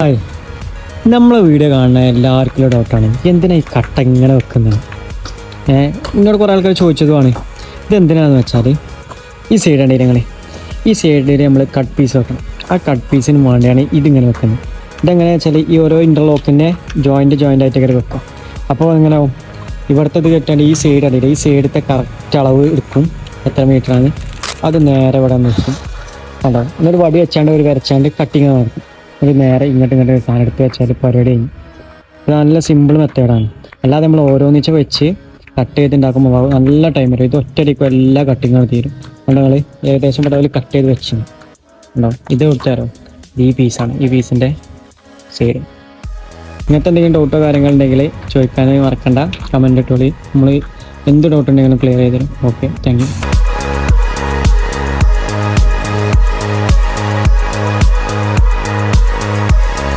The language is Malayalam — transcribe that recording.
ഹായ്, നമ്മളെ വീഡിയോ കാണുന്ന എല്ലാവർക്കും ഡൗട്ടാണ് എന്തിനാ ഈ കട്ട ഇങ്ങനെ വെക്കുന്നത്. ഇങ്ങോട്ട് കുറേ ആൾക്കാർ ചോദിച്ചതുമാണ് ഇതെന്തിനാണെന്ന് വെച്ചാൽ ഈ സൈഡ് ഉണ്ട് ഞങ്ങൾ ഈ സൈഡിൽ നമ്മൾ കട്ട് പീസ് വെക്കണം. ആ കട്ട് പീസിന് വേണ്ടിയാണ് ഇതിങ്ങനെ വെക്കുന്നത്. ഇതെങ്ങനെയാണെന്ന് വെച്ചാൽ ഈ ഓരോ ഇൻ്റർലോക്കിൻ്റെ ജോയിൻ്റ് ആയിട്ടൊക്കെ വെക്കും. അപ്പോൾ എങ്ങനെ ആവും ഇവിടുത്തെ ഇത് കെട്ടാണ്ട് ഈ സൈഡ് അടിയില്ല, ഈ സൈഡത്തെ കറക്റ്റ് അളവ് എടുക്കും, എത്ര മീറ്ററാണ് അത് നേരെ ഇവിടെ നിൽക്കും. കണ്ടോ, എന്നൊരു വടി വെച്ചാണ്ട് ഒരു വരച്ചാണ്ട് കട്ടിങ് നടക്കും. ഒരു നേരെ ഇങ്ങോട്ട് സാധനം എടുത്ത് വെച്ചാൽ പരിപാടി കഴിഞ്ഞു. ഇത് നല്ല സിമ്പിൾ മെത്തേഡാണ്. അല്ലാതെ നമ്മൾ ഓരോന്നിച്ച് വെച്ച് കട്ട് ചെയ്തുണ്ടാക്കുമ്പോൾ നല്ല ടൈം വരും. ഇത് ഒറ്റയടിക്കും എല്ലാ കട്ടിങ്ങും തീരും. അതുകൊണ്ട് നിങ്ങൾ ഏകദേശം ഇവിടെ കട്ട് ചെയ്ത് വെച്ചു ഉണ്ടോ. ഇത് കൊടുത്താരോ ഈ പീസാണ്, ഈ പീസിൻ്റെ സൈഡ്. ഇങ്ങനത്തെ എന്തെങ്കിലും ഡൗട്ടോ കാര്യങ്ങളുണ്ടെങ്കിൽ ചോദിക്കാൻ മറക്കണ്ട, കമൻറ്റ് ഇട്ടോളി. നമ്മൾ എന്ത് ഡൗട്ട് ഉണ്ടെങ്കിലും ക്ലിയർ ചെയ്ത് തരും. Okay, thank you.